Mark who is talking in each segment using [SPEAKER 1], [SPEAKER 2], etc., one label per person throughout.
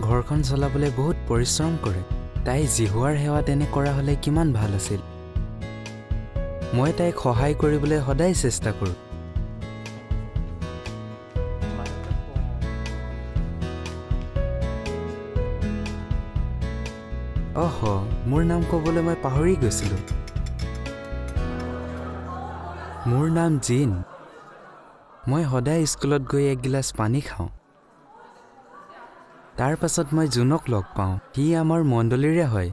[SPEAKER 1] ঘৰখন চলাবলৈ বহুত পৰিশ্ৰম কৰে। তাই জিহুৱাৰ সেৱা তেনে কৰা হ'লে কিমান ভাল আছিল। মই তাইক সহায় কৰিবলৈ সদায় চেষ্টা কৰোঁ। অহ, মোৰ নাম ক'বলৈ মই পাহৰি গৈছিলোঁ। মোৰ নাম জিন। মই সদায় স্কুলত গৈ এক গিলাচ পানী খাওঁ। তাৰ পাছত মই জুনক লগ পাওঁ। সি আমাৰ মণ্ডলীৰে হয়।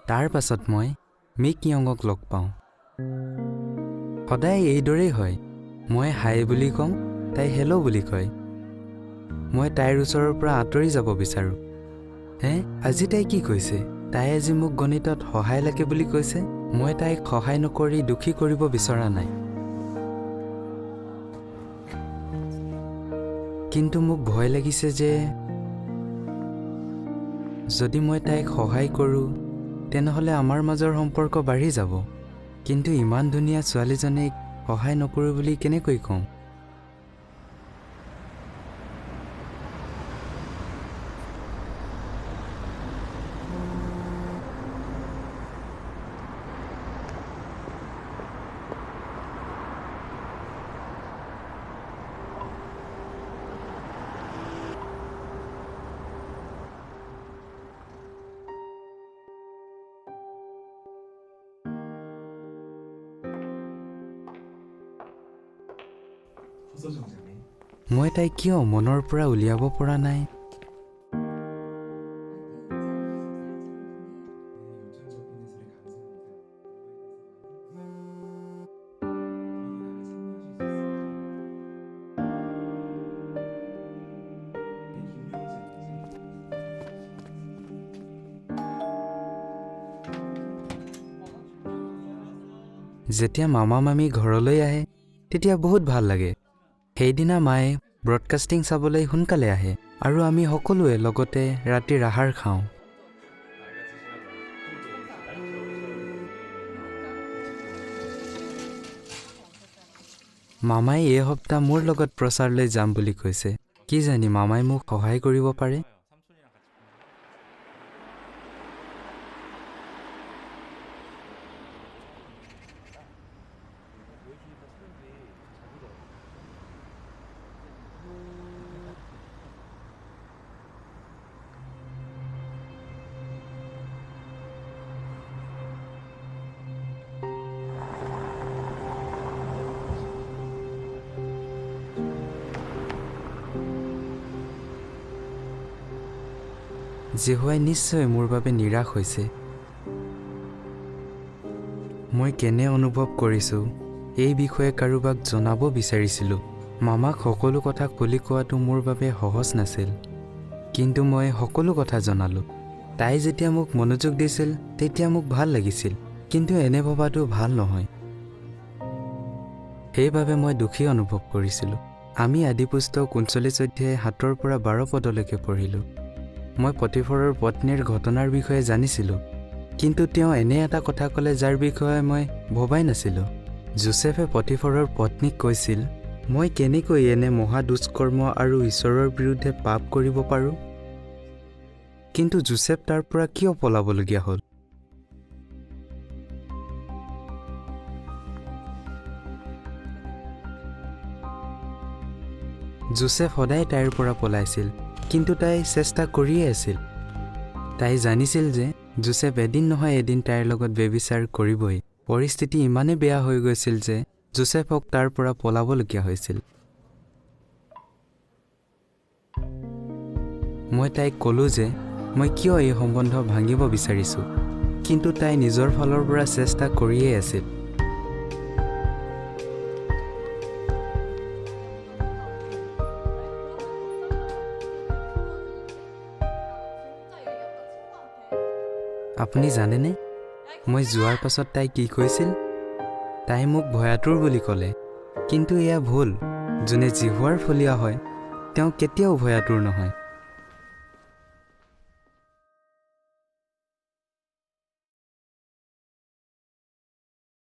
[SPEAKER 1] তাৰ পাছত মই মিক য়ঙক লগ পাওঁ। সদায় এইদৰেই হয়। মই হাই বুলি কওঁ, তাই হেল্ল' বুলি কয়। মই তাইৰ ওচৰৰ পৰা আঁতৰি যাব বিচাৰোঁ। হে, আজি তাই কি কৈছে? তাই আজি মোক গণিতত সহায় লাগে বুলি কৈছে। মই তাইক সহায় নকৰি দুখী কৰিব বিচৰা নাই। কিন্তু মোক ভয় লাগিছে যে যদি মই তাইক সহায় কৰোঁ তেনেহ'লে আমাৰ মাজৰ সম্পৰ্ক বাঢ়ি যাব। কিন্তু ইমান ধুনীয়া ছোৱালীজনীক সহায় নকৰোঁ বুলি কেনেকৈ কওঁ? মই তাইক কিয় মনৰ পৰা উলিয়াব পৰা নাই? যেতিয়া মামা মামী ঘৰলৈ আহে তেতিয়া বহুত ভাল লাগে। সেইদিনা মায়ে ব্ৰডকাষ্টিং চাবলৈ সোনকালে আহে আৰু আমি সকলোৱে লগতে ৰাতিৰ আহাৰ খাওঁ। মামাই এই সপ্তাহ মোৰ লগত প্ৰচাৰলৈ যাম বুলি কৈছে। কি জানি মামাই মোক সহায় কৰিব পাৰে। জিহুৱাই নিশ্চয় মোৰ বাবে নিৰাশ হৈছে। মই কেনে অনুভৱ কৰিছোঁ এই বিষয়ে কাৰোবাক জনাব বিচাৰিছিলোঁ। মামাক সকলো কথা খুলি কোৱাটো মোৰ বাবে সহজ নাছিল। কিন্তু মই সকলো কথা জনালোঁ। তাই যেতিয়া মোক মনোযোগ দিছিল তেতিয়া মোক ভাল লাগিছিল। কিন্তু এনে ভবাটো ভাল নহয়। সেইবাবে মই দুখী অনুভৱ কৰিছিলোঁ। আমি আদিপুস্তক 39 অধ্যায় 7 পৰা 12 পদলৈকে পঢ়িলোঁ। মই পটিফৰৰ পত্নীৰ ঘটনাৰ বিষয়ে জানিছিলোঁ। কিন্তু তেওঁ এনে এটা কথা ক'লে যাৰ বিষয়ে মই ভবাই নাছিলোঁ। জোচেফে পটিফৰৰ পত্নীক কৈছিল, মই কেনেকৈ এনে মহা দুষ্কৰ্ম আৰু ঈশ্বৰৰ বিৰুদ্ধে পাপ কৰিব পাৰোঁ? কিন্তু জোচেফ তাৰ পৰা কিয় পলাবলগীয়া হ'ল? জোচেফ সদায় তাইৰ পৰা পলাইছিল, কিন্তু তাই চেষ্টা কৰিয়ে আছিল। তাই জানিছিল যে জোচেফ এদিন নহয় এদিন তাইৰ লগত ব্যভিচাৰ কৰিবই। পৰিস্থিতি ইমানেই বেয়া হৈ গৈছিল যে জোচেফক তাৰ পৰা পলাবলগীয়া হৈছিল। মই তাইক ক'লোঁ যে মই কিয় এই সম্বন্ধ ভাঙিব বিচাৰিছোঁ, কিন্তু তাই নিজৰ ফালৰ পৰা চেষ্টা কৰিয়েই আছিল। আপুনি জানেনে মই যোৱাৰ পাছত তাই কি কৈছিল? তাই মোক ভয়াতুৰ বুলি ক'লে। কিন্তু এয়া ভুল। যোনে জিহুৱাৰ ফলীয়া হয় তেওঁ কেতিয়াও ভয়াতুৰ নহয়।